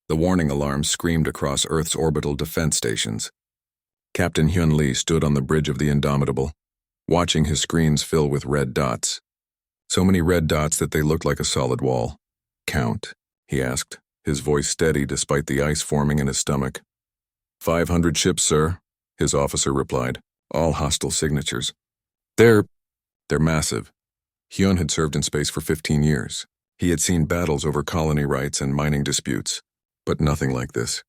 The warning alarm screamed across Earth's orbital defense stations. Captain Hyun Lee stood on the bridge of the Indomitable, watching his screens fill with red dots. So many red dots that they looked like a solid wall. "Count?" he asked, his voice steady despite the ice forming in his stomach. 500 ships, sir," his officer replied, all hostile signatures. They're massive." Hyun had served in space for 15 years. He had seen battles over colony rights and mining disputes, but nothing like this.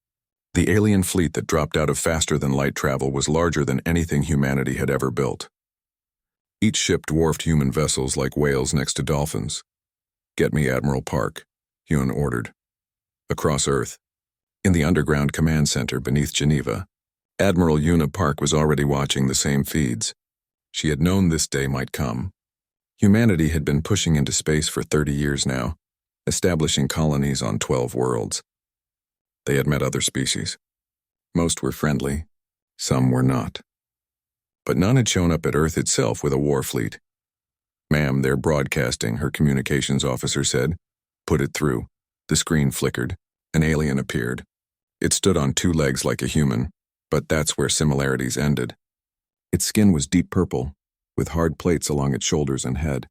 The alien fleet that dropped out of faster-than-light travel was larger than anything humanity had ever built. Each ship dwarfed human vessels like whales next to dolphins. "Get me Admiral Park," Hyun ordered. Across Earth, in the underground command center beneath Geneva, Admiral Una Park was already watching the same feeds. She had known this day might come. Humanity had been pushing into space for 30 years now, establishing colonies on 12 worlds. They had met other species. Most were friendly, some were not. But none had shown up at Earth itself with a war fleet. "Ma'am, they're broadcasting," her communications officer said. "Put it through." The screen flickered. An alien appeared. It stood on two legs like a human, but that's where similarities ended. Its skin was deep purple, with hard plates along its shoulders and head.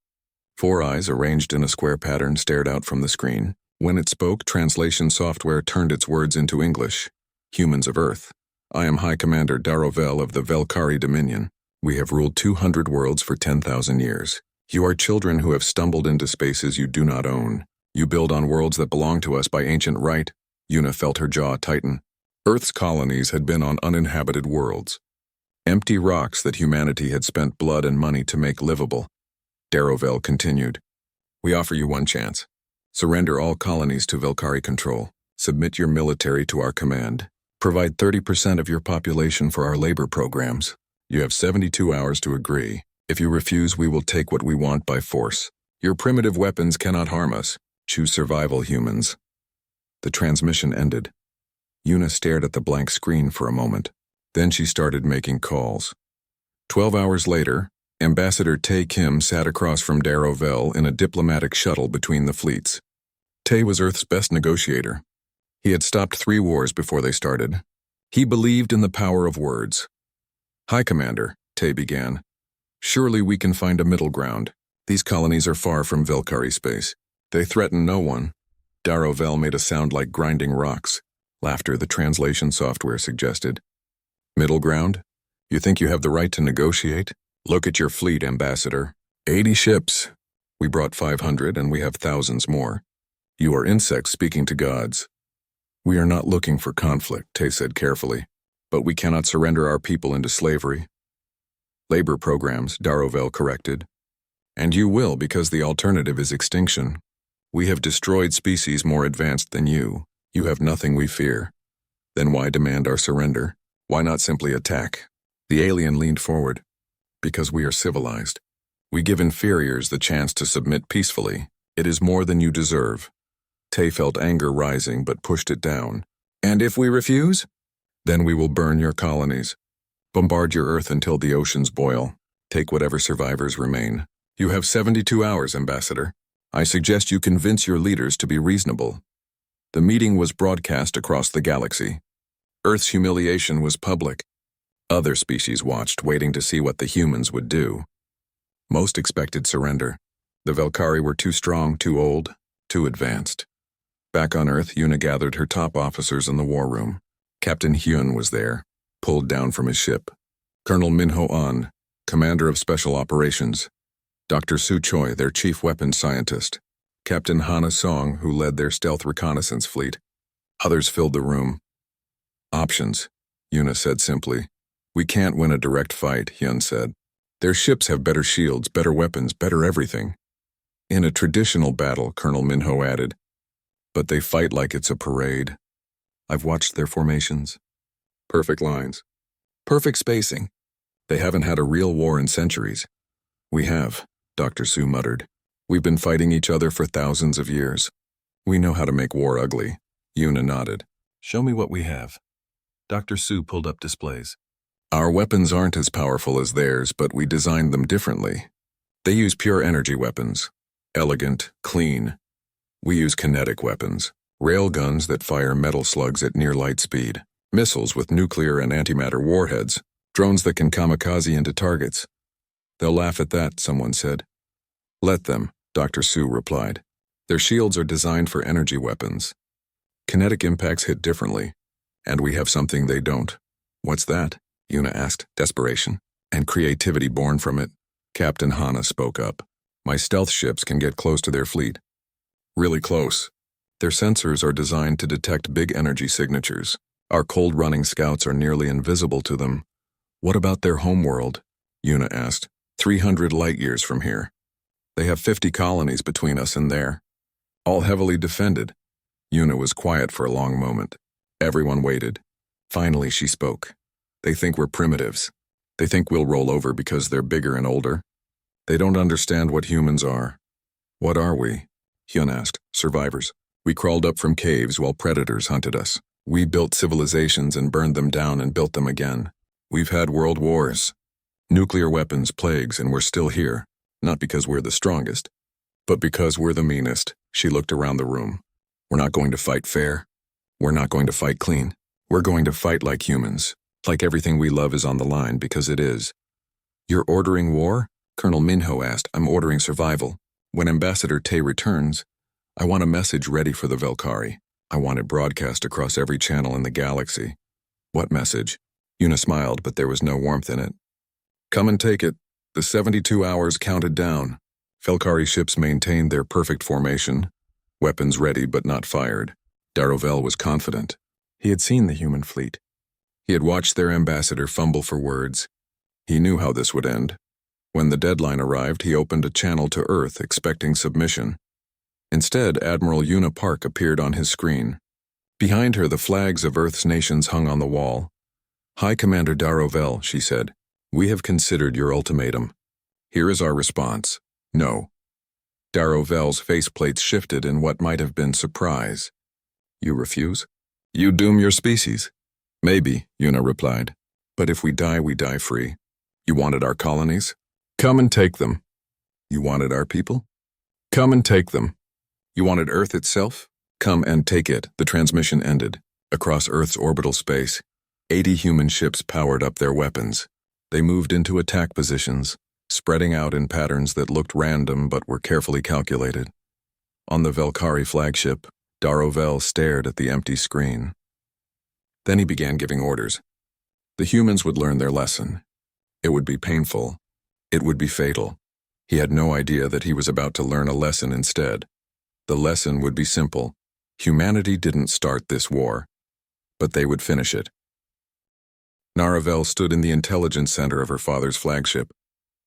Four eyes arranged in a square pattern stared out from the screen. When it spoke, translation software turned its words into English. "Humans of Earth. I am High Commander Darovel of the Velkari Dominion. We have ruled 200 worlds for 10,000 years. You are children who have stumbled into spaces you do not own. You build on worlds that belong to us by ancient right." Una felt her jaw tighten. Earth's colonies had been on uninhabited worlds. Empty rocks that humanity had spent blood and money to make livable. Darovel continued. "We offer you one chance. Surrender all colonies to Velkari control. Submit your military to our command. Provide 30% of your population for our labor programs. You have 72 hours to agree. If you refuse, we will take what we want by force. Your primitive weapons cannot harm us. Choose survival, humans." The transmission ended. Una stared at the blank screen for a moment. Then she started making calls. 12 hours later, Ambassador Tae Kim sat across from Darovel in a diplomatic shuttle between the fleets. Tae was Earth's best negotiator. He had stopped 3 wars before they started. He believed in the power of words. "High Commander," Tae began. "Surely we can find a middle ground. These colonies are far from Velkari space. They threaten no one." Darovel made a sound like grinding rocks. Laughter, the translation software suggested. "Middle ground? You think you have the right to negotiate? Look at your fleet, Ambassador. 80 ships. We brought 500 and we have thousands more. You are insects speaking to gods." "We are not looking for conflict," Tae said carefully, "but we cannot surrender our people into slavery." "Labor programs," Darovel corrected. "And you will, because the alternative is extinction. We have destroyed species more advanced than you. You have nothing we fear. Then why demand our surrender? Why not simply attack?" The alien leaned forward. "Because we are civilized. We give inferiors the chance to submit peacefully. It is more than you deserve." Tae felt anger rising but pushed it down. "And if we refuse?" "Then we will burn your colonies. Bombard your Earth until the oceans boil. Take whatever survivors remain. You have 72 hours, Ambassador. I suggest you convince your leaders to be reasonable." The meeting was broadcast across the galaxy. Earth's humiliation was public. Other species watched, waiting to see what the humans would do. Most expected surrender. The Velkari were too strong, too old, too advanced. Back on Earth, Una gathered her top officers in the war room. Captain Hyun was there, pulled down from his ship. Colonel Minho An, commander of special operations. Dr. Su Choi, their chief weapons scientist. Captain Hana Song, who led their stealth reconnaissance fleet. Others filled the room. "Options," Una said simply. "We can't win a direct fight," Hyun said. "Their ships have better shields, better weapons, better everything." "In a traditional battle," Colonel Minho added. "But they fight like it's a parade. I've watched their formations. Perfect lines. Perfect spacing. They haven't had a real war in centuries." "We have," Dr. Su muttered. "We've been fighting each other for thousands of years. We know how to make war ugly." Una nodded. "Show me what we have." Dr. Su pulled up displays. "Our weapons aren't as powerful as theirs, but we designed them differently. They use pure energy weapons. Elegant, clean. We use kinetic weapons. railguns that fire metal slugs at near light speed, missiles with nuclear and antimatter warheads, drones that can kamikaze into targets. They'll laugh at that, someone said. Let them, Dr. Sue replied. Their shields are designed for energy weapons. Kinetic impacts hit differently, and we have something they don't. What's that? Yuna asked, desperation and creativity born from it. Captain Hana spoke up. My stealth ships can get close to their fleet. Really close. Their sensors are designed to detect big energy signatures. Our cold-running scouts are nearly invisible to them. What about their homeworld? Yuna asked. 300 light-years from here. They have 50 colonies between us and there. All heavily defended. Yuna was quiet for a long moment. Everyone waited. Finally, she spoke. They think we're primitives. They think we'll roll over because they're bigger and older. They don't understand what humans are. What are we? Hyun asked. Survivors. We crawled up from caves while predators hunted us. We built civilizations and burned them down and built them again. We've had world wars, nuclear weapons, plagues, and we're still here. Not because we're the strongest, but because we're the meanest. She looked around the room. We're not going to fight fair. We're not going to fight clean. We're going to fight like humans. Like everything we love is on the line, because it is. You're ordering war? Colonel Minho asked. I'm ordering survival. When Ambassador Tay returns, I want a message ready for the Velkari. I want it broadcast across every channel in the galaxy. What message? Yuna smiled, but there was no warmth in it. Come and take it. The 72 hours counted down. Velkari ships maintained their perfect formation. Weapons ready but not fired. Darovel was confident. He had seen the human fleet. He had watched their ambassador fumble for words. He knew how this would end. When the deadline arrived, he opened a channel to Earth, expecting submission. Instead, Admiral Yuna Park appeared on his screen. Behind her, the flags of Earth's nations hung on the wall. High Commander Darovel, she said, we have considered your ultimatum. Here is our response. No. Darovel's faceplates shifted in what might have been surprise. You refuse? You doom your species. Maybe, Yuna replied. But if we die free. You wanted our colonies? Come and take them. You wanted our people? Come and take them. You wanted Earth itself? Come and take it. The transmission ended. Across Earth's orbital space, 80 human ships powered up their weapons. They moved into attack positions, spreading out in patterns that looked random but were carefully calculated. On the Velkari flagship, Darovel stared at the empty screen. Then he began giving orders. The humans would learn their lesson. It would be painful. It would be fatal. He had no idea that he was about to learn a lesson instead. The lesson would be simple. Humanity didn't start this war, but they would finish it. Naravel stood in the intelligence center of her father's flagship,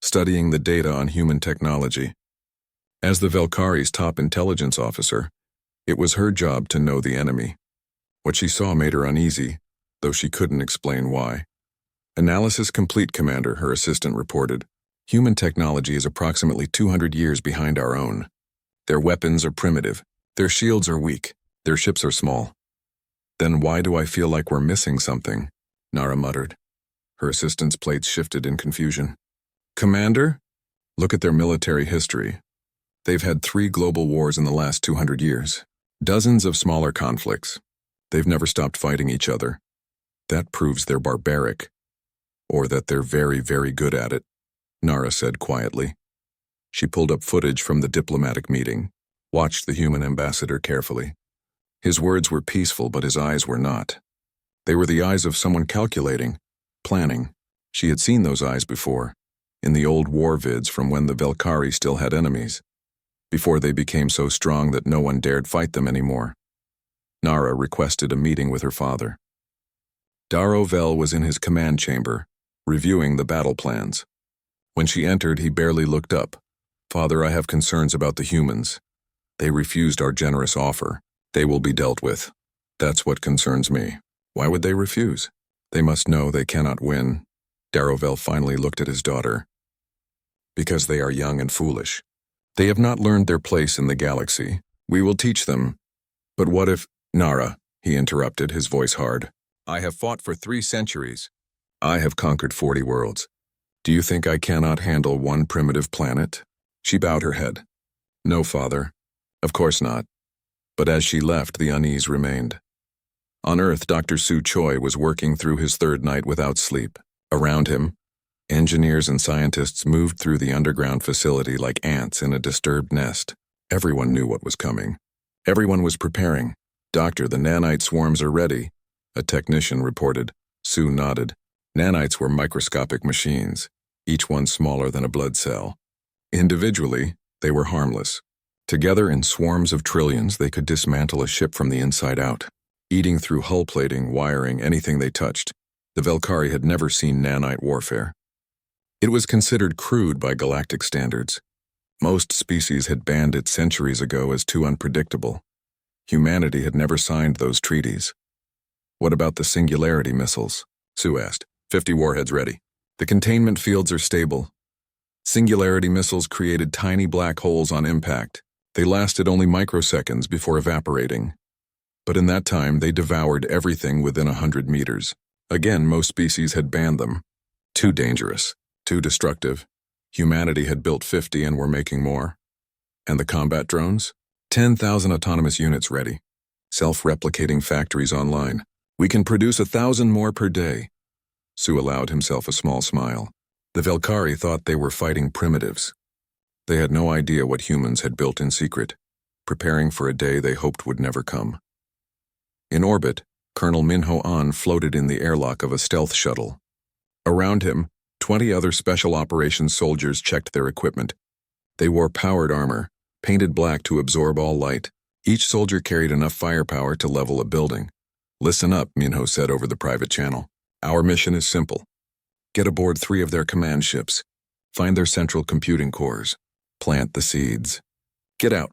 studying the data on human technology. As the Velkari's top intelligence officer, it was her job to know the enemy. What she saw made her uneasy, though she couldn't explain why. Analysis complete, Commander, her assistant reported. Human technology is approximately 200 years behind our own. Their weapons are primitive. Their shields are weak. Their ships are small. Then why do I feel like we're missing something? Nara muttered. Her assistant's plates shifted in confusion. Commander? Look at their military history. They've had 3 global wars in the last 200 years. Dozens of smaller conflicts. They've never stopped fighting each other. That proves they're barbaric. Or that they're very, very good at it, Nara said quietly. She pulled up footage from the diplomatic meeting, watched the human ambassador carefully. His words were peaceful, but his eyes were not. They were the eyes of someone calculating, planning. She had seen those eyes before, in the old war vids from when the Velkari still had enemies, before they became so strong that no one dared fight them anymore. Nara requested a meeting with her father. Darovel was in his command chamber, reviewing the battle plans. When she entered, he barely looked up. Father, I have concerns about the humans. They refused our generous offer. They will be dealt with. That's what concerns me. Why would they refuse? They must know they cannot win. Darovel finally looked at his daughter. Because they are young and foolish. They have not learned their place in the galaxy. We will teach them. But what if... Nara, he interrupted, his voice hard. I have fought for 3 centuries. I have conquered 40 worlds. Do you think I cannot handle one primitive planet? She bowed her head. No, father. Of course not. But as she left, the unease remained. On Earth, Dr. Su Choi was working through his third night without sleep. Around him, engineers and scientists moved through the underground facility like ants in a disturbed nest. Everyone knew what was coming. Everyone was preparing. "Doctor, the nanite swarms are ready," a technician reported. Su nodded. Nanites were microscopic machines, each one smaller than a blood cell. Individually, they were harmless. Together in swarms of trillions, they could dismantle a ship from the inside out, eating through hull plating, wiring, anything they touched. The Velkari had never seen nanite warfare. It was considered crude by galactic standards. Most species had banned it centuries ago as too unpredictable. Humanity had never signed those treaties. "What about the singularity missiles?" Su asked. 50 warheads ready. The containment fields are stable. Singularity missiles created tiny black holes on impact. They lasted only microseconds before evaporating. But in that time, they devoured everything within 100 meters. Again, most species had banned them. Too dangerous, too destructive. Humanity had built 50 and were making more. And the combat drones? 10,000 autonomous units ready. Self-replicating factories online. "We can produce 1,000 more per day." Su allowed himself a small smile. The Velkari thought they were fighting primitives. They had no idea what humans had built in secret, preparing for a day they hoped would never come. In orbit, Colonel Minho An floated in the airlock of a stealth shuttle. Around him, 20 other special operations soldiers checked their equipment. They wore powered armor, painted black to absorb all light. Each soldier carried enough firepower to level a building. "Listen up," Minho said over the private channel. "Our mission is simple. Get aboard 3 of their command ships. Find their central computing cores. Plant the seeds. Get out."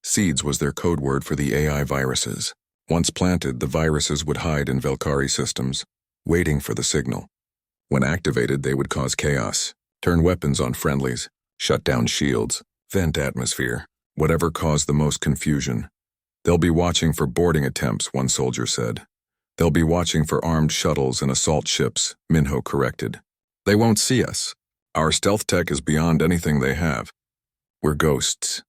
Seeds was their code word for the AI viruses. Once planted, the viruses would hide in Velkari systems, waiting for the signal. When activated, they would cause chaos, turn weapons on friendlies, shut down shields, vent atmosphere, whatever caused the most confusion. "They'll be watching for boarding attempts," one soldier said. "They'll be watching for armed shuttles and assault ships," Minho corrected. "They won't see us. Our stealth tech is beyond anything they have. We're ghosts."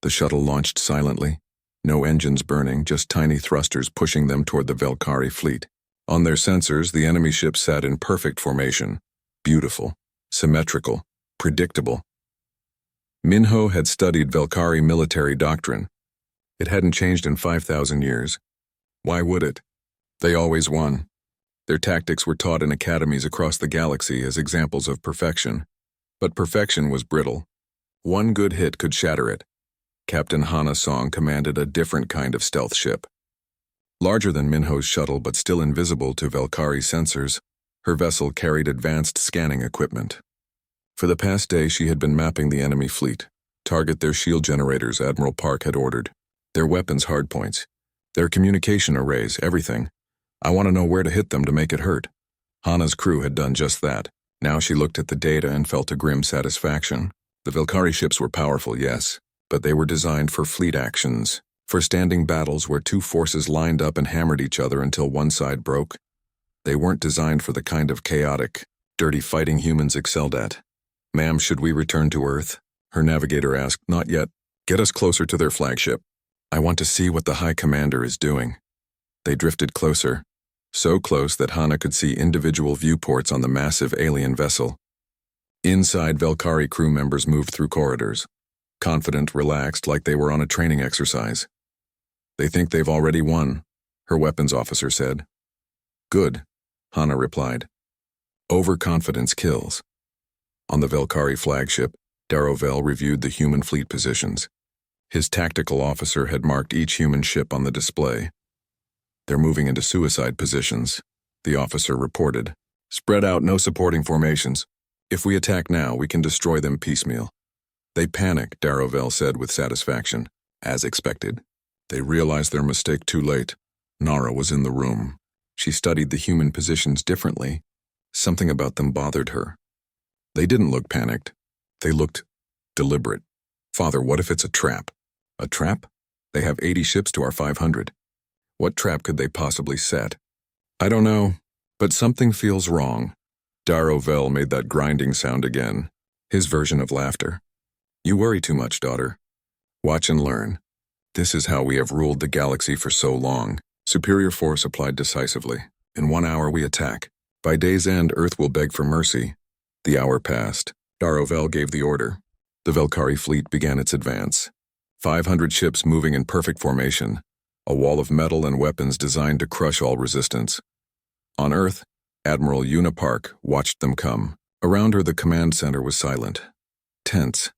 The shuttle launched silently. No engines burning, just tiny thrusters pushing them toward the Velkari fleet. On their sensors, the enemy ship sat in perfect formation. Beautiful, symmetrical, predictable. Minho had studied Velkari military doctrine. It hadn't changed in 5,000 years. Why would it? They always won. Their tactics were taught in academies across the galaxy as examples of perfection. But perfection was brittle. One good hit could shatter it. Captain Hana Song commanded a different kind of stealth ship. Larger than Minho's shuttle but still invisible to Velkari sensors, her vessel carried advanced scanning equipment. For the past day, she had been mapping the enemy fleet. Target their shield generators, Admiral Park had ordered. Their weapons hardpoints. Their communication arrays, everything. "I want to know where to hit them to make it hurt." Hana's crew had done just that. Now she looked at the data and felt a grim satisfaction. The Velkari ships were powerful, yes, but they were designed for fleet actions, for standing battles where 2 forces lined up and hammered each other until one side broke. They weren't designed for the kind of chaotic, dirty fighting humans excelled at. "Ma'am, should we return to Earth?" her navigator asked. "Not yet. Get us closer to their flagship. I want to see what the High Commander is doing." They drifted closer, so close that Hana could see individual viewports on the massive alien vessel. Inside, Velkari crew members moved through corridors, confident, relaxed, like they were on a training exercise. "They think they've already won," her weapons officer said. "Good," Hana replied. "Overconfidence kills." On the Velkari flagship, Darovel reviewed the human fleet positions. His tactical officer had marked each human ship on the display. "They're moving into suicide positions," the officer reported. "Spread out, no supporting formations. If we attack now, we can destroy them piecemeal." "They panic," Darovel said with satisfaction. As expected. They realized their mistake too late. Nara was in the room. She studied the human positions differently. Something about them bothered her. They didn't look panicked. They looked deliberate. "Father, what if it's a trap?" "A trap? They have 80 ships to our 500. What trap could they possibly set?" "I don't know, but something feels wrong." Darovel made that grinding sound again, his version of laughter. "You worry too much, daughter. Watch and learn. This is how we have ruled the galaxy for so long. Superior force applied decisively. In 1 hour we attack. By day's end, Earth will beg for mercy. The hour passed. Darovel gave the order. The Velkari fleet began its advance. 500 ships moving in perfect formation. A wall of metal and weapons designed to crush all resistance. On Earth, Admiral Una Park watched them come. Around her, the command center was silent, tense.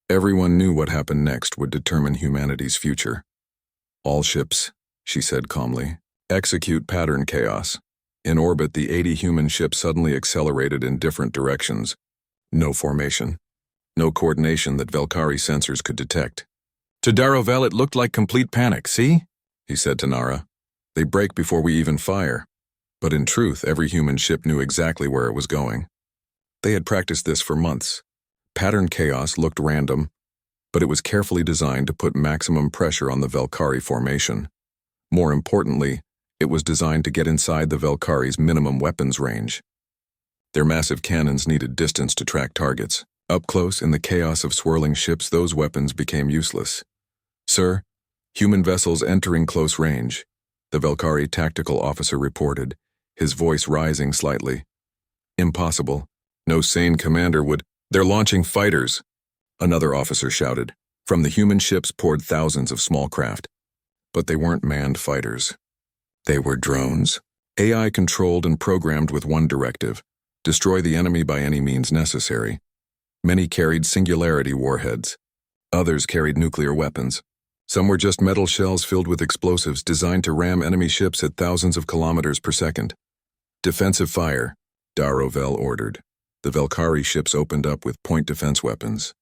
Everyone knew what happened next would determine humanity's future. All ships, she said calmly, execute pattern chaos. In orbit, the 80 human ships suddenly accelerated in different directions. No formation. No coordination that Velkari sensors could detect. To Darovel, it looked like complete panic, see? He said to Nara. They break before we even fire. But in truth, every human ship knew exactly where it was going. They had practiced this for months. Pattern chaos looked random, but it was carefully designed to put maximum pressure on the Velkari formation. More importantly, it was designed to get inside the Velkari's minimum weapons range. Their massive cannons needed distance to track targets. Up close, in the chaos of swirling ships, those weapons became useless. Sir, human vessels entering close range, the Velkari tactical officer reported, his voice rising slightly. Impossible. No sane commander would. They're launching fighters, another officer shouted. From the human ships poured thousands of small craft. But they weren't manned fighters. They were drones, AI controlled and programmed with one directive: destroy the enemy by any means necessary. Many carried singularity warheads. Others carried nuclear weapons. Some were just metal shells filled with explosives designed to ram enemy ships at thousands of kilometers per second. Defensive fire, Darovel ordered. The Velkari ships opened up with point defense weapons.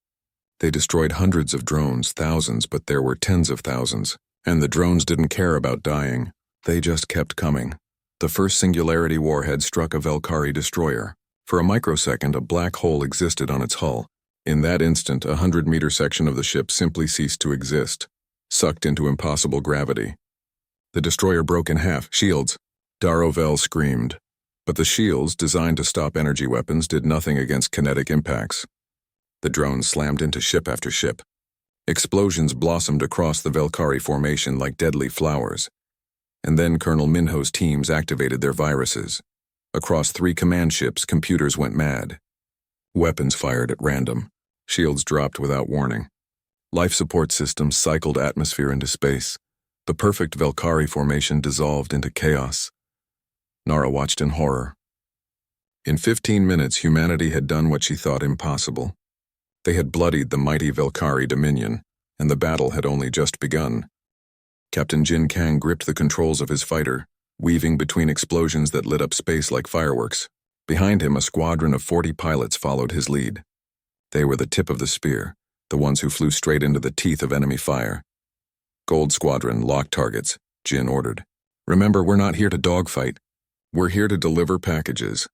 They destroyed hundreds of drones, thousands, but there were tens of thousands. And the drones didn't care about dying. They just kept coming. The first singularity warhead struck a Velkari destroyer. For a microsecond, a black hole existed on its hull. In that instant, a 100-meter section of the ship simply ceased to exist, sucked into impossible gravity. The destroyer broke in half. Shields! Darovel screamed. But the shields, designed to stop energy weapons, did nothing against kinetic impacts. The drones slammed into ship after ship. Explosions blossomed across the Velkari formation like deadly flowers. And then Colonel Minho's teams activated their viruses. Across 3 command ships, computers went mad. Weapons fired at random. Shields dropped without warning. Life support systems cycled atmosphere into space. The perfect Velkari formation dissolved into chaos. Nara watched in horror. In 15 minutes, humanity had done what she thought impossible. They had bloodied the mighty Velkari Dominion, and the battle had only just begun. Captain Jin Kang gripped the controls of his fighter, weaving between explosions that lit up space like fireworks. Behind him, a squadron of 40 pilots followed his lead. They were the tip of the spear, the ones who flew straight into the teeth of enemy fire. Gold Squadron, lock targets, Jin ordered. Remember, we're not here to dogfight. We're here to deliver packages.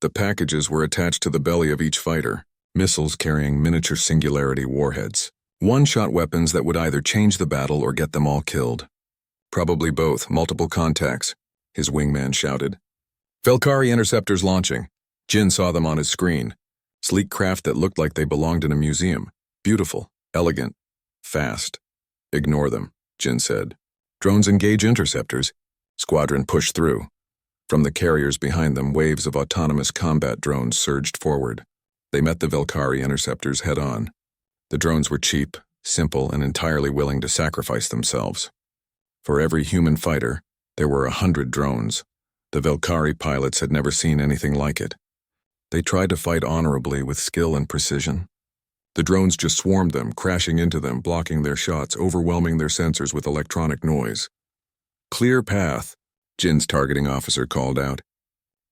The packages were attached to the belly of each fighter, missiles carrying miniature singularity warheads. One-shot weapons that would either change the battle or get them all killed. Probably both, multiple contacts, his wingman shouted. Velkari interceptors launching. Jin saw them on his screen. Sleek craft that looked like they belonged in a museum. Beautiful, elegant, fast. Ignore them, Jin said. Drones engage interceptors. Squadron pushed through. From the carriers behind them, waves of autonomous combat drones surged forward. They met the Velkari interceptors head-on. The drones were cheap, simple, and entirely willing to sacrifice themselves. For every human fighter, there were 100 drones. The Velkari pilots had never seen anything like it. They tried to fight honorably with skill and precision. The drones just swarmed them, crashing into them, blocking their shots, overwhelming their sensors with electronic noise. Clear path, Jin's targeting officer called out.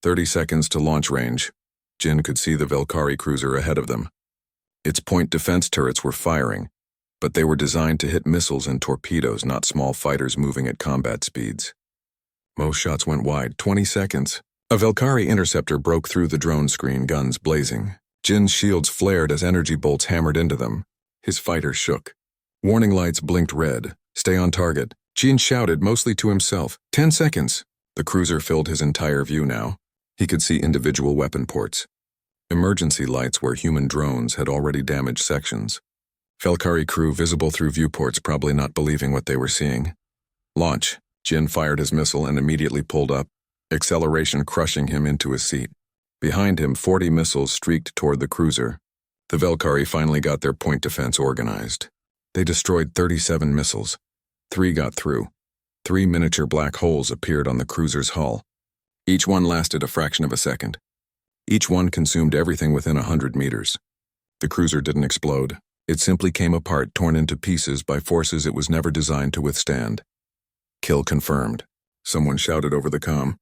30 seconds to launch range. Jin could see the Velkari cruiser ahead of them. Its point defense turrets were firing, but they were designed to hit missiles and torpedoes, not small fighters moving at combat speeds. Most shots went wide. 20 seconds. A Velkari interceptor broke through the drone screen, guns blazing. Jin's shields flared as energy bolts hammered into them. His fighter shook. Warning lights blinked red. Stay on target. Jin shouted, mostly to himself. 10 seconds. The cruiser filled his entire view now. He could see individual weapon ports. Emergency lights where human drones had already damaged sections. Velkari crew visible through viewports, probably not believing what they were seeing. Launch. Jin fired his missile and immediately pulled up, acceleration crushing him into his seat. Behind him, 40 missiles streaked toward the cruiser. The Velkari finally got their point defense organized. They destroyed 37 missiles. 3 got through. 3 miniature black holes appeared on the cruiser's hull. Each one lasted a fraction of a second. Each one consumed everything within 100 meters. The cruiser didn't explode. It simply came apart, torn into pieces by forces it was never designed to withstand. Kill confirmed. Someone shouted over the comm.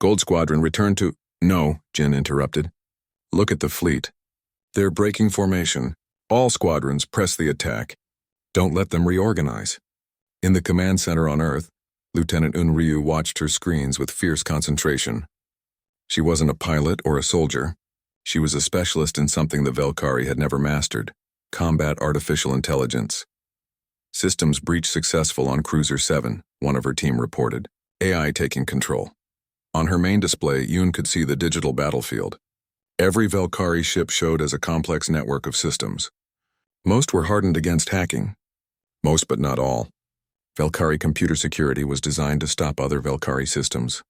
Gold Squadron, return to— No, Jin interrupted. Look at the fleet. They're breaking formation. All squadrons, press the attack. Don't let them reorganize. In the command center on Earth, Lieutenant Unryu watched her screens with fierce concentration. She wasn't a pilot or a soldier. She was a specialist in something the Velkari had never mastered: combat artificial intelligence. Systems breach successful on Cruiser 7, one of her team reported. AI taking control. On her main display, Yoon could see the digital battlefield. Every Velkari ship showed as a complex network of systems. Most were hardened against hacking. Most, but not all. Velkari computer security was designed to stop other Velkari systems.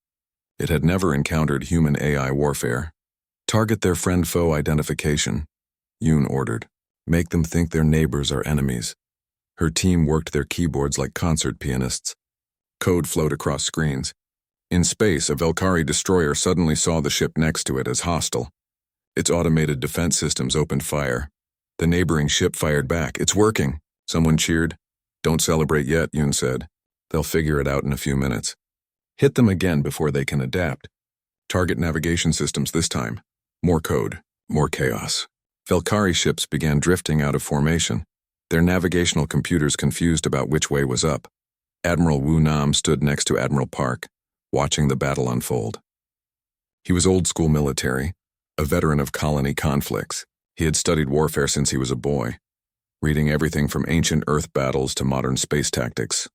It had never encountered human AI warfare. Target their friend-foe identification, Yoon ordered. Make them think their neighbors are enemies. Her team worked their keyboards like concert pianists. Code flowed across screens. In space, a Velkari destroyer suddenly saw the ship next to it as hostile. Its automated defense systems opened fire. The neighboring ship fired back. It's working, someone cheered. Don't celebrate yet, Yoon said. They'll figure it out in a few minutes. Hit them again before they can adapt. Target navigation systems this time. More code, more chaos. Velkari ships began drifting out of formation, their navigational computers confused about which way was up. Admiral Wu Nam stood next to Admiral Park, watching the battle unfold. He was old-school military, a veteran of colony conflicts. He had studied warfare since he was a boy, reading everything from ancient Earth battles to modern space tactics.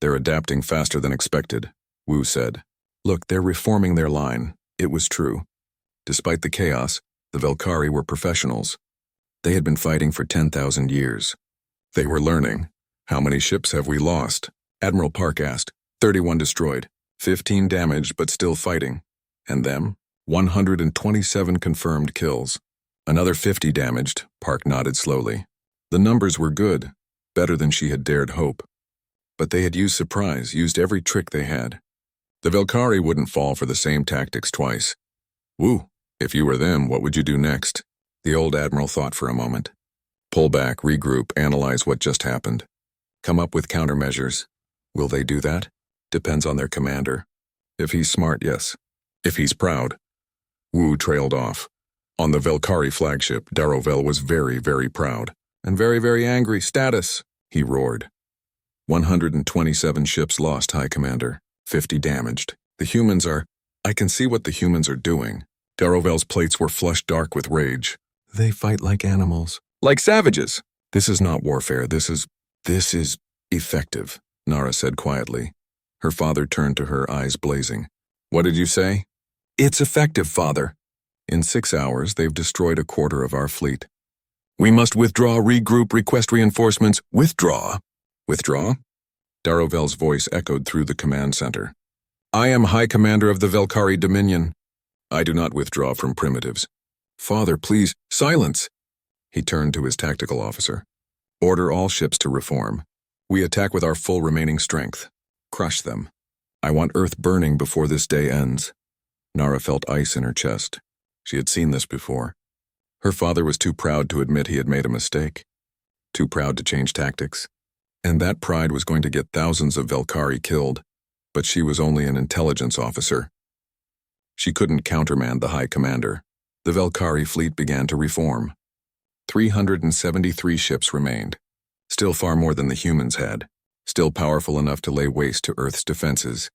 They're adapting faster than expected, Wu said. Look, they're reforming their line. It was true. Despite the chaos, the Velkari were professionals. They had been fighting for 10,000 years. They were learning. How many ships have we lost? Admiral Park asked. 31 destroyed, 15 damaged but still fighting. And them? 127 confirmed kills. Another 50 damaged, Park nodded slowly. The numbers were good, better than she had dared hope. But they had used surprise, used every trick they had. The Velkari wouldn't fall for the same tactics twice. Woo, if you were them, what would you do next? The old admiral thought for a moment. Pull back, regroup, analyze what just happened. Come up with countermeasures. Will they do that? Depends on their commander. If he's smart, yes. If he's proud. Wu trailed off. On the Velkari flagship, Darovel was very, very proud. And very, very angry. Status, he roared. 127 ships lost, High Commander. 50 damaged. The humans are— I can see what the humans are doing. Darovel's plates were flushed dark with rage. They fight like animals. Like savages. This is not warfare. This is effective, Nara said quietly. Her father turned to her, eyes blazing. What did you say? It's effective, father. In 6 hours, they've destroyed a quarter of our fleet. We must withdraw, regroup, request reinforcements. Withdraw. Withdraw? Darovel's voice echoed through the command center. I am High Commander of the Velkari Dominion. I do not withdraw from primitives. Father, please, silence! He turned to his tactical officer. Order all ships to reform. We attack with our full remaining strength. Crush them. I want Earth burning before this day ends. Nara felt ice in her chest. She had seen this before. Her father was too proud to admit he had made a mistake. Too proud to change tactics. And that pride was going to get thousands of Velkari killed. But she was only an intelligence officer. She couldn't countermand the High Commander. The Velkari fleet began to reform. 373 ships remained. Still far more than the humans had. Still powerful enough to lay waste to Earth's defenses.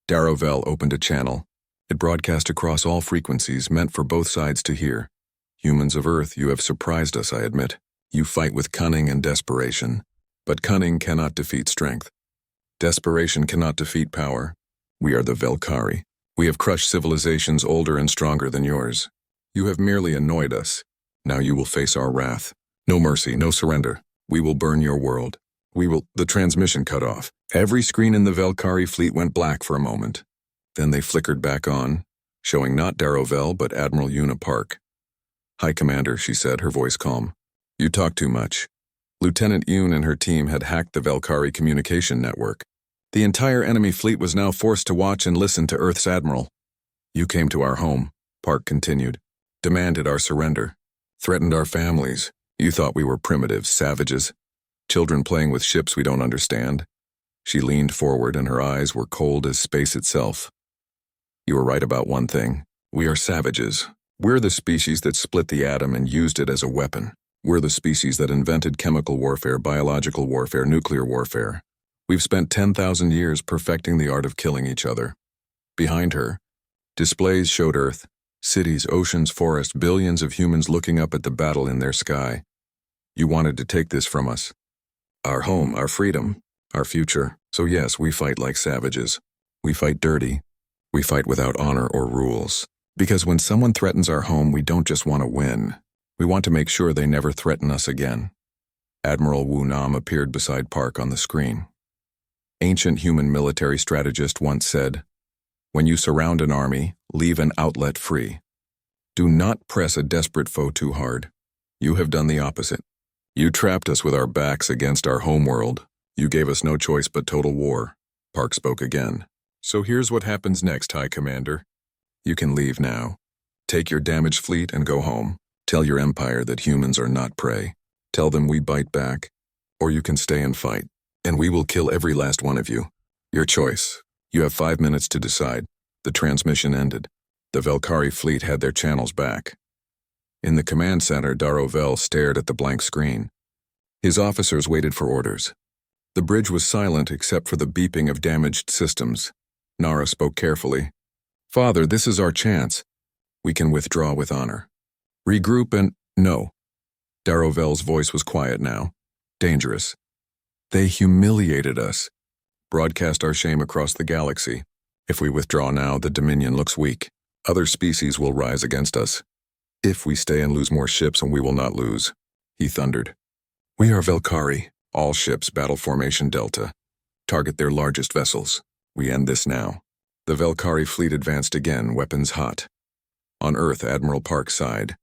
Darovel opened a channel. It broadcast across all frequencies, meant for both sides to hear. Humans of Earth, you have surprised us, I admit. You fight with cunning and desperation. But cunning cannot defeat strength. Desperation cannot defeat power. We are the Velkari. We have crushed civilizations older and stronger than yours. You have merely annoyed us. Now you will face our wrath. No mercy, no surrender. We will burn your world. The transmission cut off. Every screen in the Velkari fleet went black for a moment. Then they flickered back on, showing not Darrovel but Admiral Una Park. "Hi, Commander," she said, her voice calm. "You talk too much." Lieutenant Yoon and her team had hacked the Velkari communication network. The entire enemy fleet was now forced to watch and listen to Earth's Admiral. "You came to our home," Park continued, "demanded our surrender, threatened our families. You thought we were primitives, savages, children playing with ships we don't understand." She leaned forward and her eyes were cold as space itself. "You were right about one thing. We are savages. We're the species that split the atom and used it as a weapon. We're the species that invented chemical warfare, biological warfare, nuclear warfare. We've spent 10,000 years perfecting the art of killing each other." Behind her, displays showed Earth, cities, oceans, forests, billions of humans looking up at the battle in their sky. "You wanted to take this from us. Our home, our freedom, our future. So yes, we fight like savages. We fight dirty. We fight without honor or rules. Because when someone threatens our home, we don't just want to win. We want to make sure they never threaten us again." Admiral Wu Nam appeared beside Park on the screen. Ancient human military strategist once said, "When you surround an army, leave an outlet free. Do not press a desperate foe too hard. You have done the opposite. You trapped us with our backs against our homeworld. You gave us no choice but total war." Park spoke again. "So here's what happens next, High Commander. You can leave now. Take your damaged fleet and go home. Tell your empire that humans are not prey. Tell them we bite back. Or you can stay and fight, and we will kill every last one of you. Your choice. You have 5 minutes to decide." The transmission ended. The Velkari fleet had their channels back. In the command center, Darrovel stared at the blank screen. His officers waited for orders. The bridge was silent except for the beeping of damaged systems. Nara spoke carefully. "Father, this is our chance. We can withdraw with honor. Regroup and—" "No." Darrovel's voice was quiet now. "Dangerous. They humiliated us. Broadcast our shame across the galaxy. If we withdraw now, the Dominion looks weak. Other species will rise against us. If we stay and lose more ships, and we will not lose," he thundered. "We are Velkari. All ships, battle formation Delta. Target their largest vessels. We end this now." The Velkari fleet advanced again, weapons hot. On Earth, Admiral Park sighed.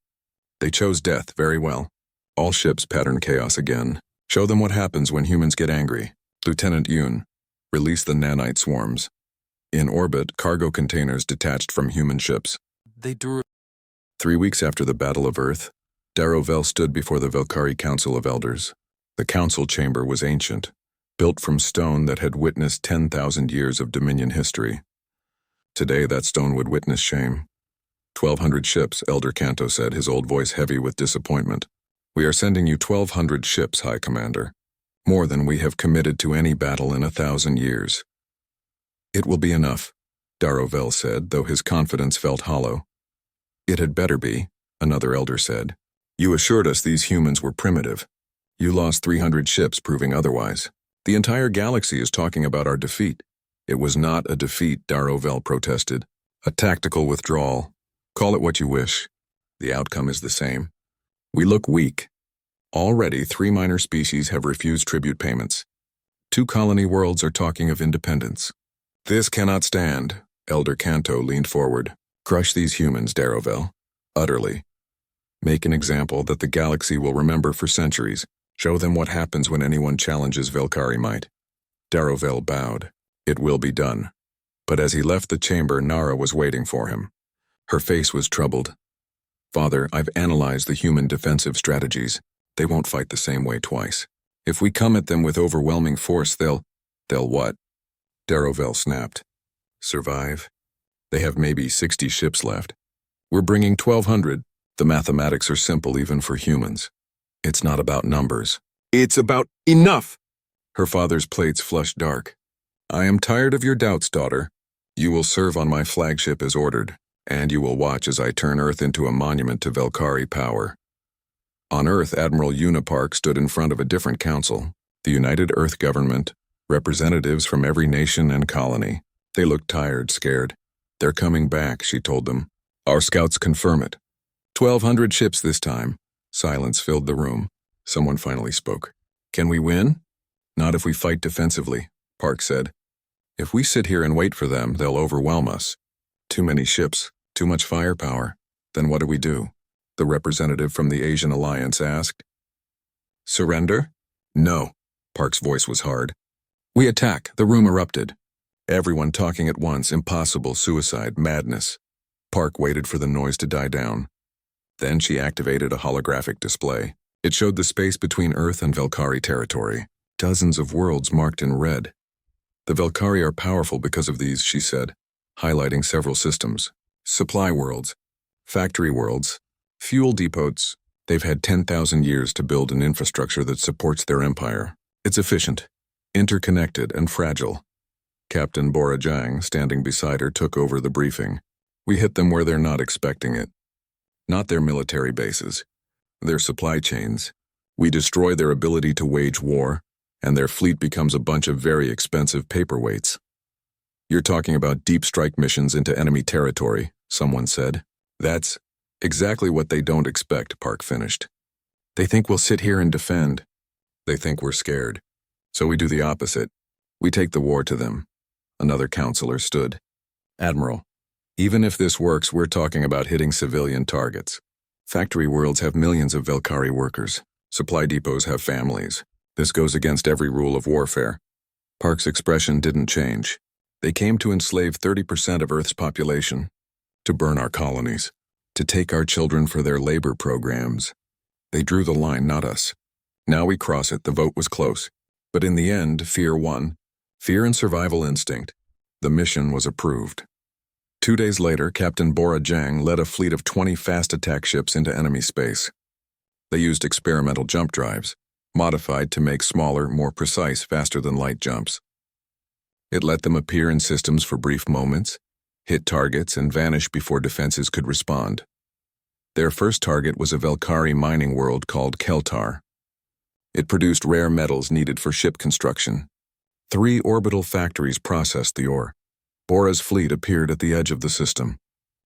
"They chose death, very well. All ships pattern chaos again. Show them what happens when humans get angry. Lieutenant Yoon, release the nanite swarms." In orbit, cargo containers detached from human ships. They drew. 3 weeks after the Battle of Earth, Darrovel stood before the Velkari Council of Elders. The council chamber was ancient, built from stone that had witnessed 10,000 years of Dominion history. Today, that stone would witness shame. 1,200 ships, Elder Canto said, his old voice heavy with disappointment. "We are sending you 1,200 ships, High Commander. More than we have committed to any battle in 1,000 years. "It will be enough," Darrovel said, though his confidence felt hollow. "It had better be," another elder said. "You assured us these humans were primitive. You lost 300 ships proving otherwise. The entire galaxy is talking about our defeat." "It was not a defeat," Darrovel protested. "A tactical withdrawal. Call it what you wish. The outcome is the same. We look weak. Already 3 minor species have refused tribute payments. 2 colony worlds are talking of independence. This cannot stand." Elder Canto leaned forward. "Crush these humans, Darrovel. Utterly. Make an example that the galaxy will remember for centuries. Show them what happens when anyone challenges Velkari might." Darrovel bowed. "It will be done." But as he left the chamber, Nara was waiting for him. Her face was troubled. "Father, I've analyzed the human defensive strategies. They won't fight the same way twice. If we come at them with overwhelming force, they'll what?" Darrovel snapped. "Survive? They have maybe 60 ships left. We're bringing 1,200. The mathematics are simple even for humans. It's not about numbers. It's about enough!" Her father's plates flushed dark. "I am tired of your doubts, daughter. You will serve on my flagship as ordered, and you will watch as I turn Earth into a monument to Velkari power." On Earth, Admiral Una Park stood in front of a different council, the United Earth Government, representatives from every nation and colony. They looked tired, scared. "They're coming back," she told them. "Our scouts confirm it. 1,200 ships this time." Silence filled the room. Someone finally spoke. Can we win? Not if we fight defensively, Park said. If we sit here and wait for them, they'll overwhelm us. Too many ships, too much firepower. Then what do? The representative from the Asian Alliance asked. Surrender? No. Park's voice was hard. We attack. The room erupted. Everyone talking at once, impossible, suicide, madness. Park waited for the noise to die down. Then she activated a holographic display. It showed the space between Earth and Velkari territory. Dozens of worlds marked in red. The Velkari are powerful because of these, she said, highlighting several systems. Supply worlds, factory worlds, fuel depots. They've had 10,000 years to build an infrastructure that supports their empire. It's efficient, interconnected, and fragile. Captain Bora Jang, standing beside her, took over the briefing. We hit them where they're not expecting it. Not their military bases, their supply chains. We destroy their ability to wage war, and their fleet becomes a bunch of very expensive paperweights. You're talking about deep strike missions into enemy territory, someone said. That's exactly what they don't expect, Park finished. They think we'll sit here and defend. They think we're scared. So we do the opposite. We take the war to them. Another counselor stood. Admiral, even if this works, we're talking about hitting civilian targets. Factory worlds have millions of Velkari workers. Supply depots have families. This goes against every rule of warfare. Park's expression didn't change. They came to enslave 30% of Earth's population, to burn our colonies, to take our children for their labor programs. They drew the line, not us. Now we cross it. The vote was close. But in the end, fear won. Fear and survival instinct. The mission was approved. 2 days later, Captain Bora Jang led a fleet of 20 fast attack ships into enemy space. They used experimental jump drives, modified to make smaller, more precise, faster-than-light jumps. It let them appear in systems for brief moments, hit targets, and vanish before defenses could respond. Their first target was a Velkari mining world called Keltar. It produced rare metals needed for ship construction. 3 orbital factories processed the ore. Bora's fleet appeared at the edge of the system.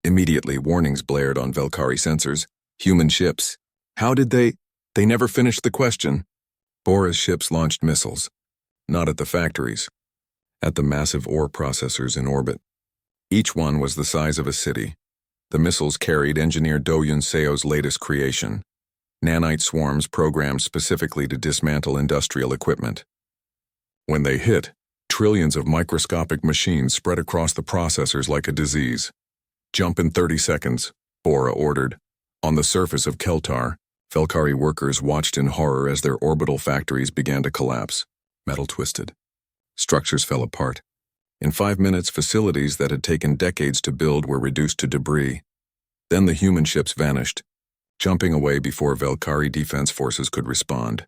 Immediately, warnings blared on Velkari sensors. Human ships. How did they? They never finished the question. Bora's ships launched missiles. Not at the factories. At the massive ore processors in orbit. Each one was the size of a city. The missiles carried engineer Do-Yun Seo's latest creation, nanite swarms programmed specifically to dismantle industrial equipment. When they hit, trillions of microscopic machines spread across the processors like a disease. Jump in 30 seconds, Bora ordered. On the surface of Keltar, Velkari workers watched in horror as their orbital factories began to collapse. Metal twisted. Structures fell apart. In 5 minutes, facilities that had taken decades to build were reduced to debris. Then the human ships vanished, jumping away before Velkari defense forces could respond.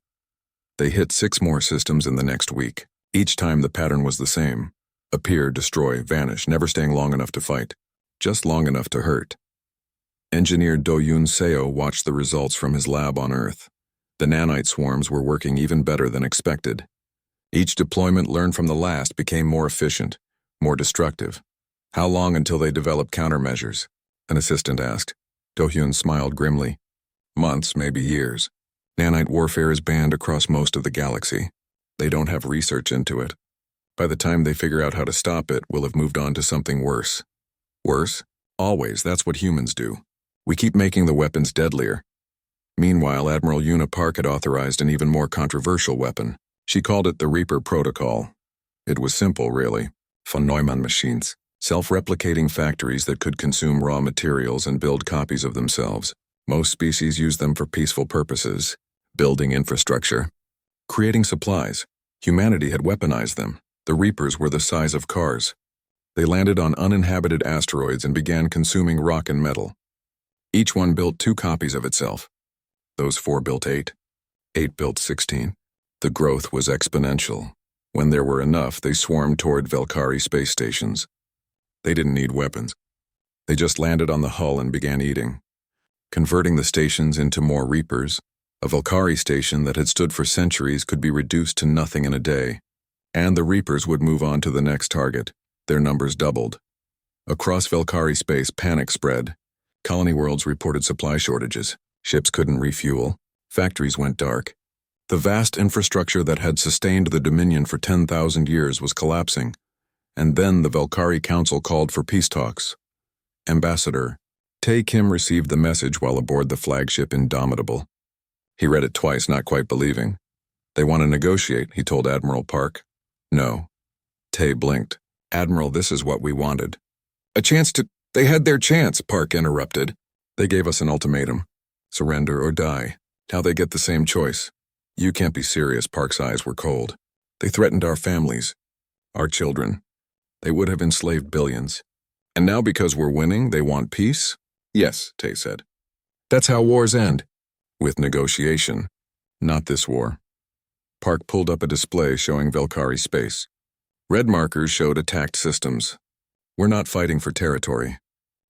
They hit 6 more systems in the next week. Each time the pattern was the same. Appear, destroy, vanish, never staying long enough to fight. Just long enough to hurt. Engineer Do-Yun Seo watched the results from his lab on Earth. The nanite swarms were working even better than expected. Each deployment learned from the last became more efficient, more destructive. How long until they develop countermeasures? An assistant asked. Do-Hyun smiled grimly. Months, maybe years. Nanite warfare is banned across most of the galaxy. They don't have research into it. By the time they figure out how to stop it, we'll have moved on to something worse. Worse? Always, that's what humans do. We keep making the weapons deadlier. Meanwhile, Admiral Una Park had authorized an even more controversial weapon. She called it the Reaper Protocol. It was simple, really. Von Neumann machines. Self-replicating factories that could consume raw materials and build copies of themselves. Most species use them for peaceful purposes. Building infrastructure. Creating supplies. Humanity had weaponized them. The Reapers were the size of cars. They landed on uninhabited asteroids and began consuming rock and metal. Each one built 2 copies of itself. Those 4 built 8. 8 built 16. The growth was exponential. When there were enough, they swarmed toward Velkari space stations. They didn't need weapons. They just landed on the hull and began eating. Converting the stations into more Reapers, a Velkari station that had stood for centuries could be reduced to nothing in a day. And the Reapers would move on to the next target. Their numbers doubled. Across Velkari space, panic spread. Colony worlds reported supply shortages. Ships couldn't refuel. Factories went dark. The vast infrastructure that had sustained the Dominion for 10,000 years was collapsing, and then the Velkari Council called for peace talks. Ambassador Tae Kim received the message while aboard the flagship Indomitable. He read it twice, not quite believing. They want to negotiate, he told Admiral Park. No. Tae blinked. Admiral, this is what we wanted. A chance to— They had their chance, Park interrupted. They gave us an ultimatum. Surrender or die. Now they get the same choice. You can't be serious, Park's eyes were cold. They threatened our families, our children. They would have enslaved billions. And now because we're winning, they want peace? Yes, Tae said. That's how wars end. With negotiation. Not this war. Park pulled up a display showing Velkari space. Red markers showed attacked systems. We're not fighting for territory.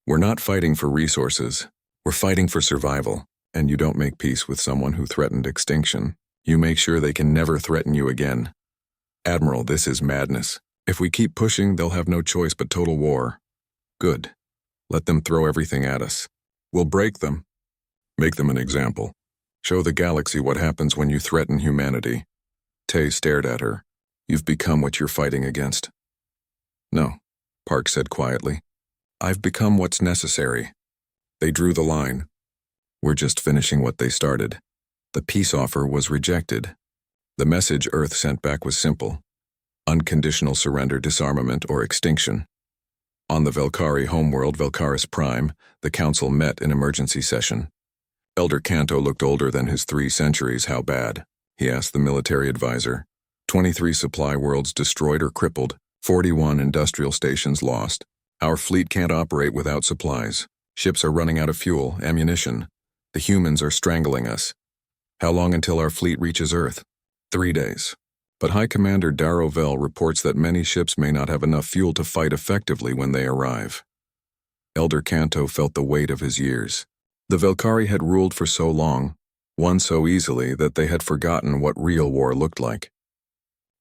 We're not fighting for resources. We're fighting for survival. And you don't make peace with someone who threatened extinction. You make sure they can never threaten you again. Admiral, this is madness. If we keep pushing, they'll have no choice but total war. Good. Let them throw everything at us. We'll break them. Make them an example. Show the galaxy what happens when you threaten humanity. Tae stared at her. You've become what you're fighting against. No, Park said quietly. I've become what's necessary. They drew the line. We're just finishing what they started. The peace offer was rejected. The message Earth sent back was simple. Unconditional surrender, disarmament, or extinction. On the Velkari homeworld, Velkaris Prime, the Council met in emergency session. Elder Kanto looked older than his 3 centuries. How bad? He asked the military advisor. 23 supply worlds destroyed or crippled, 41 industrial stations lost. Our fleet can't operate without supplies. Ships are running out of fuel, ammunition. The humans are strangling us. How long until our fleet reaches Earth? 3 days. But High Commander Darrow Vell reports that many ships may not have enough fuel to fight effectively when they arrive. Elder Kanto felt the weight of his years. The Velkari had ruled for so long, won so easily that they had forgotten what real war looked like.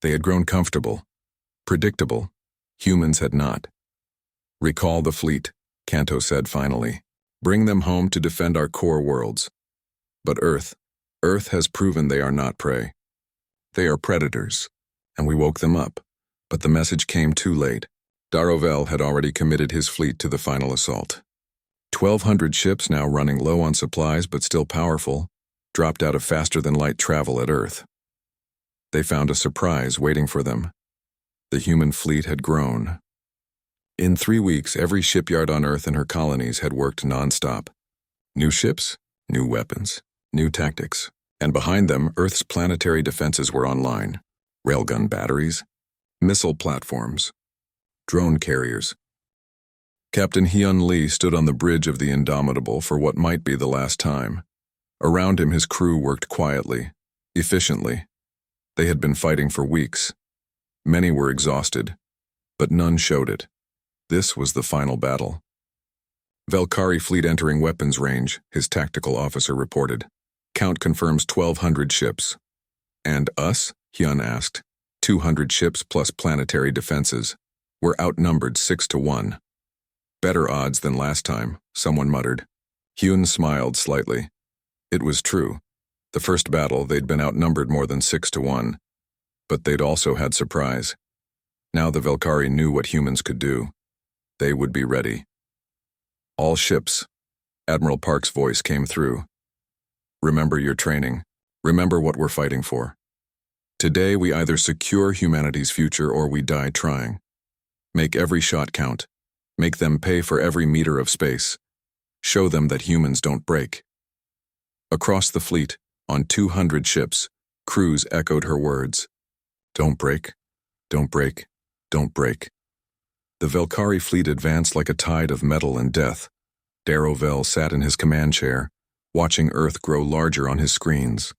They had grown comfortable, predictable. Humans had not. Recall the fleet, Kanto said finally. Bring them home to defend our core worlds. But Earth has proven they are not prey. They are predators, and we woke them up, but the message came too late. Darrow Vell had already committed his fleet to the final assault. 1,200 ships, now running low on supplies but still powerful, dropped out of faster-than-light travel at Earth. They found a surprise waiting for them. The human fleet had grown. In 3 weeks, every shipyard on Earth and her colonies had worked non-stop. New ships, new weapons, new tactics. And behind them, Earth's planetary defenses were online. Railgun batteries, missile platforms, drone carriers. Captain Hyun Lee stood on the bridge of the Indomitable for what might be the last time. Around him, his crew worked quietly, efficiently. They had been fighting for weeks. Many were exhausted, but none showed it. This was the final battle. Velkari fleet entering weapons range, his tactical officer reported. Count confirms 1,200 ships. And us? Hyun asked. 200 ships plus planetary defenses. We're outnumbered 6-1. Better odds than last time, someone muttered. Hyun smiled slightly. It was true. The first battle, they'd been outnumbered more than 6-1. But they'd also had surprise. Now the Velkari knew what humans could do. They would be ready. All ships. Admiral Park's voice came through. Remember your training. Remember what we're fighting for. Today we either secure humanity's future or we die trying. Make every shot count. Make them pay for every meter of space. Show them that humans don't break. Across the fleet, on 200 ships, crews echoed her words. Don't break, don't break, don't break. The Velkari fleet advanced like a tide of metal and death. Darrow Vell sat in his command chair, watching Earth grow larger on his screens.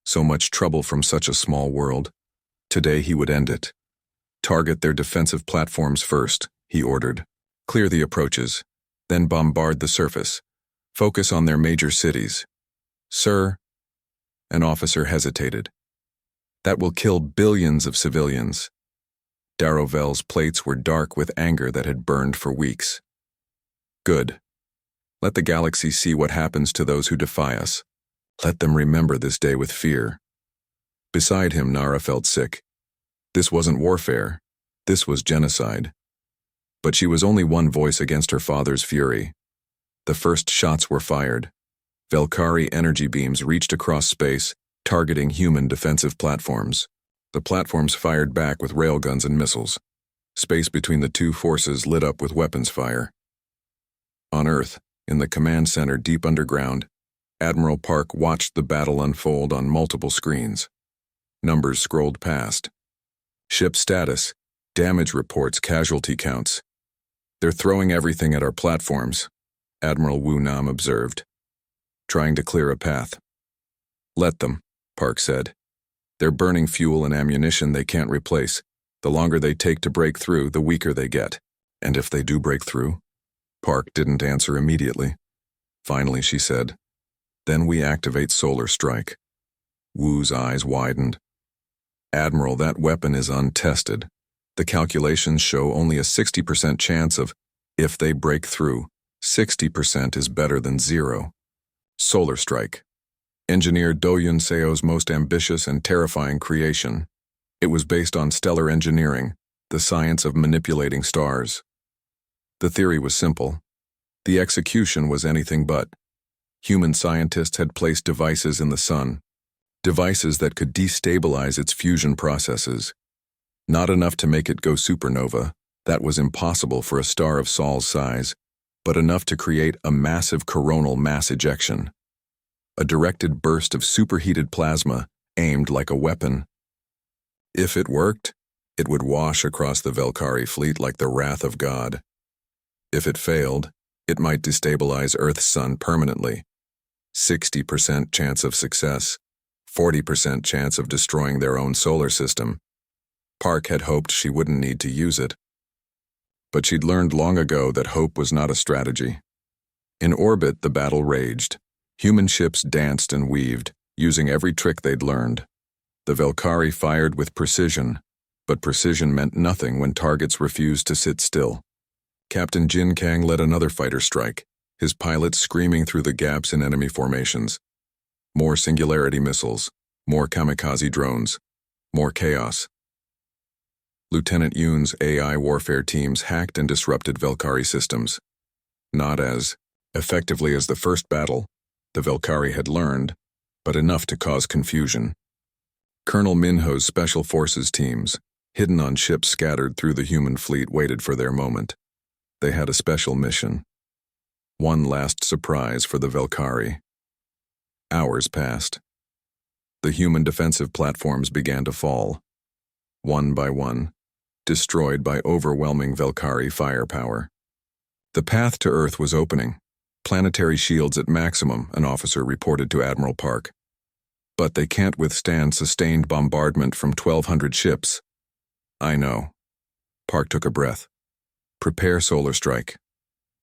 So much trouble from such a small world. Today he would end it. Target their defensive platforms first, he ordered. Clear the approaches, then bombard the surface. Focus on their major cities. Sir, an officer hesitated. That will kill billions of civilians. Darrow Vell's plates were dark with anger that had burned for weeks. Good. Let the galaxy see what happens to those who defy us. Let them remember this day with fear. Beside him, Nara felt sick. This wasn't warfare. This was genocide. But she was only one voice against her father's fury. The first shots were fired. Velkari energy beams reached across space, targeting human defensive platforms. The platforms fired back with railguns and missiles. Space between the two forces lit up with weapons fire. On Earth, in the command center deep underground, Admiral Park watched the battle unfold on multiple screens. Numbers scrolled past. Ship status, damage reports, casualty counts. "They're throwing everything at our platforms," Admiral Wu Nam observed, trying to clear a path. "Let them," Park said. "They're burning fuel and ammunition they can't replace. The longer they take to break through, the weaker they get." "And if they do break through?" Park didn't answer immediately. Finally, she said, "Then we activate Solar Strike." Wu's eyes widened. "Admiral, that weapon is untested. The calculations show only a 60% chance of, if they break through, 60% is better than 0. Solar Strike. Engineer Do Yun Seo's most ambitious and terrifying creation. It was based on stellar engineering, the science of manipulating stars. The theory was simple. The execution was anything but. Human scientists had placed devices in the sun, devices that could destabilize its fusion processes. Not enough to make it go supernova, that was impossible for a star of Sol's size, but enough to create a massive coronal mass ejection. A directed burst of superheated plasma, aimed like a weapon. If it worked, it would wash across the Velkari fleet like the wrath of God. If it failed, it might destabilize Earth's sun permanently. 60% chance of success, 40% chance of destroying their own solar system. Park had hoped she wouldn't need to use it. But she'd learned long ago that hope was not a strategy. In orbit, the battle raged. Human ships danced and weaved, using every trick they'd learned. The Velkari fired with precision, but precision meant nothing when targets refused to sit still. Captain Jin Kang led another fighter strike, his pilots screaming through the gaps in enemy formations. More singularity missiles, more kamikaze drones, more chaos. Lieutenant Yoon's AI warfare teams hacked and disrupted Velkari systems. Not as effectively as the first battle, the Velkari had learned, but enough to cause confusion. Colonel Minho's Special Forces teams, hidden on ships scattered through the human fleet, waited for their moment. They had a special mission. One last surprise for the Velkari. Hours passed. The human defensive platforms began to fall. One by one, destroyed by overwhelming Velkari firepower. The path to Earth was opening. Planetary shields at maximum, an officer reported to Admiral Park. But they can't withstand sustained bombardment from 1,200 ships. "I know." Park took a breath. "Prepare Solar Strike."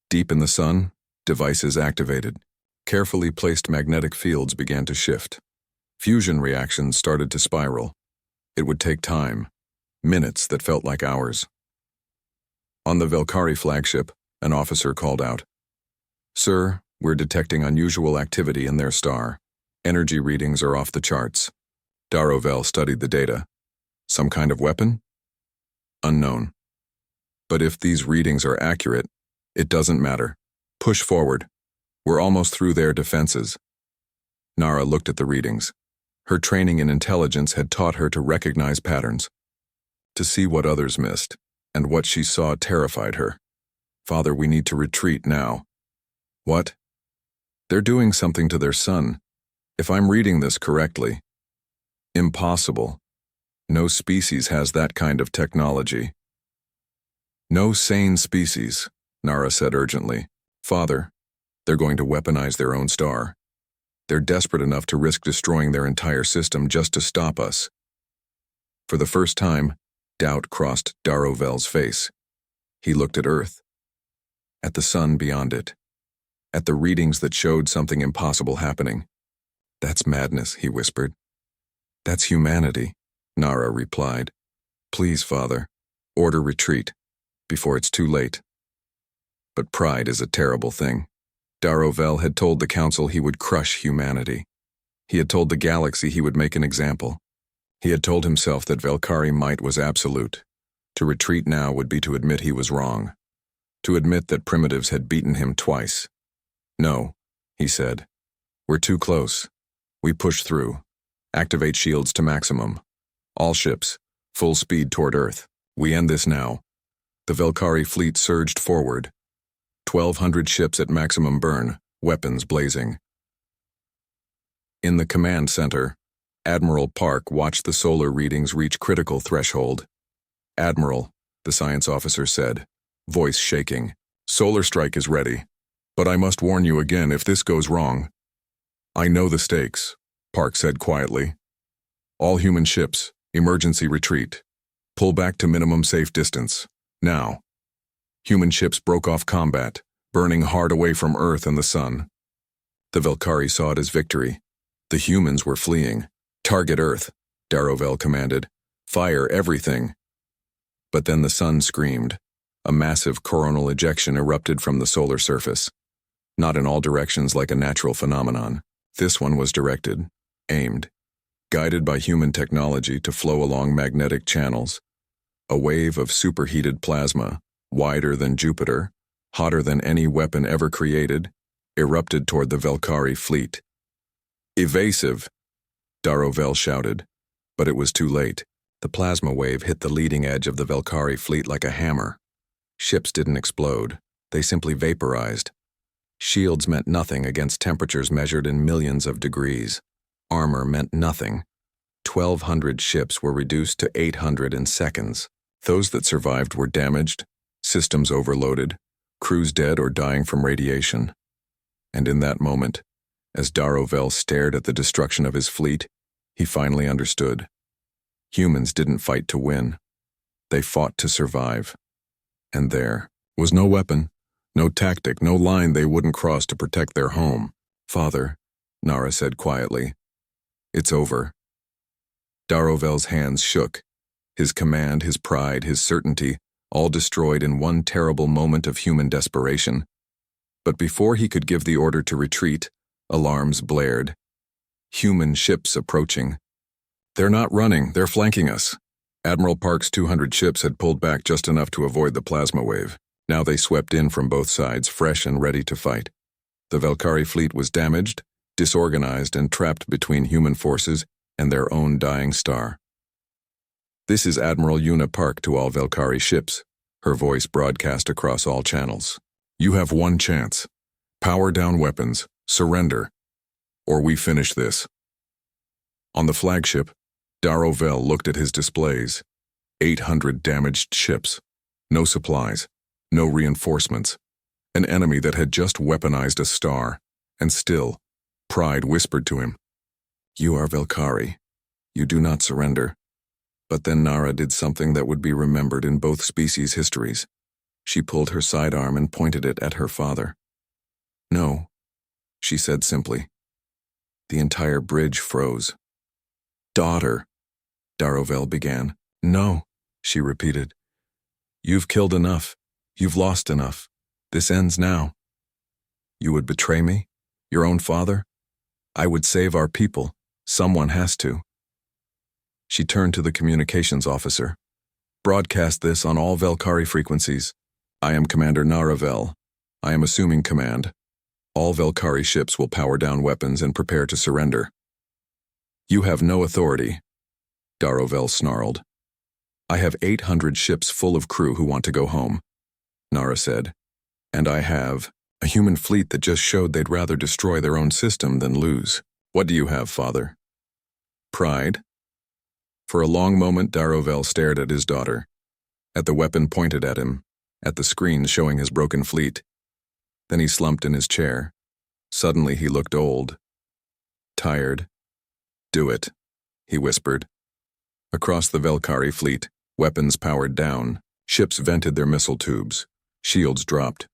Deep in the sun, devices activated. Carefully placed magnetic fields began to shift. Fusion reactions started to spiral. It would take time. Minutes that felt like hours. On the Velkari flagship, an officer called out, "Sir, we're detecting unusual activity in their star. Energy readings are off the charts." Darovel studied the data. "Some kind of weapon?" "Unknown. But if these readings are accurate, it doesn't matter. Push forward. We're almost through their defenses." Nara looked at the readings. Her training in intelligence had taught her to recognize patterns, to see what others missed, and what she saw terrified her. "Father, we need to retreat now." "What?" "They're doing something to their sun. If I'm reading this correctly." "Impossible. No species has that kind of technology." "No sane species," Nara said urgently. "Father, they're going to weaponize their own star. They're desperate enough to risk destroying their entire system just to stop us." For the first time, doubt crossed Darovel's face. He looked at Earth, at the sun beyond it, at the readings that showed something impossible happening. "That's madness," he whispered. "That's humanity," Nara replied. "Please, Father, order retreat, before it's too late." But pride is a terrible thing. Darovel had told the Council he would crush humanity. He had told the galaxy he would make an example. He had told himself that Velkari might was absolute. To retreat now would be to admit he was wrong. To admit that primitives had beaten him twice. No, he said. We're too close. We push through. Activate shields to maximum. All ships, full speed toward Earth. We end this now. The Velkari fleet surged forward. 1,200 ships at maximum burn, weapons blazing. In the command center, Admiral Park watched the solar readings reach critical threshold. Admiral, the science officer said, voice shaking. Solar strike is ready. But I must warn you again if this goes wrong. I know the stakes, Park said quietly. All human ships, emergency retreat. Pull back to minimum safe distance. Now. Human ships broke off combat, burning hard away from Earth and the sun. The Velkari saw it as victory. The humans were fleeing. Target Earth, Darovel commanded. Fire everything. But then the sun screamed. A massive coronal ejection erupted from the solar surface. Not in all directions like a natural phenomenon. This one was directed, aimed, guided by human technology to flow along magnetic channels. A wave of superheated plasma, wider than Jupiter, hotter than any weapon ever created, erupted toward the Velkari fleet. Evasive, Darovel shouted, but it was too late. The plasma wave hit the leading edge of the Velkari fleet like a hammer. Ships didn't explode, they simply vaporized. Shields meant nothing against temperatures measured in millions of degrees. Armor meant nothing. 1,200 ships were reduced to 800 in seconds. Those that survived were damaged, systems overloaded, crews dead or dying from radiation. And in that moment, as Darovel stared at the destruction of his fleet, he finally understood. Humans didn't fight to win. They fought to survive. And there was no weapon, no tactic, no line they wouldn't cross to protect their home. Father, Nara said quietly, it's over. Darovel's hands shook. His command, his pride, his certainty, all destroyed in one terrible moment of human desperation. But before he could give the order to retreat, alarms blared. Human ships approaching. They're not running, they're flanking us. Admiral Park's 200 ships had pulled back just enough to avoid the plasma wave. Now they swept in from both sides, fresh and ready to fight. The Velkari fleet was damaged, disorganized, and trapped between human forces and their own dying star. This is Admiral Yuna Park to all Velkari ships, her voice broadcast across all channels. You have one chance. Power down weapons, surrender, or we finish this. On the flagship, Darovel looked at his displays. 800 damaged ships. No supplies. No reinforcements. An enemy that had just weaponized a star. And still, pride whispered to him, you are Velkari. You do not surrender. But then Nara did something that would be remembered in both species' histories. She pulled her sidearm and pointed it at her father. No, she said simply. The entire bridge froze. Daughter, Darovel began. No, she repeated. You've killed enough. You've lost enough. This ends now. You would betray me? Your own father? I would save our people. Someone has to. She turned to the communications officer. Broadcast this on all Velkari frequencies. I am Commander Naravel. I am assuming command. All Velkari ships will power down weapons and prepare to surrender. You have no authority, Darovel snarled. I have 800 ships full of crew who want to go home, Nara said. And I have a human fleet that just showed they'd rather destroy their own system than lose. What do you have, father? Pride? For a long moment, Darovel stared at his daughter, at the weapon pointed at him, at the screen showing his broken fleet. Then he slumped in his chair. Suddenly he looked old, tired. Do it, he whispered. Across the Velkari fleet, weapons powered down, ships vented their missile tubes, shields dropped.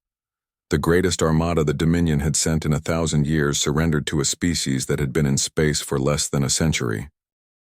The greatest armada the Dominion had sent in 1,000 years surrendered to a species that had been in space for less than a century.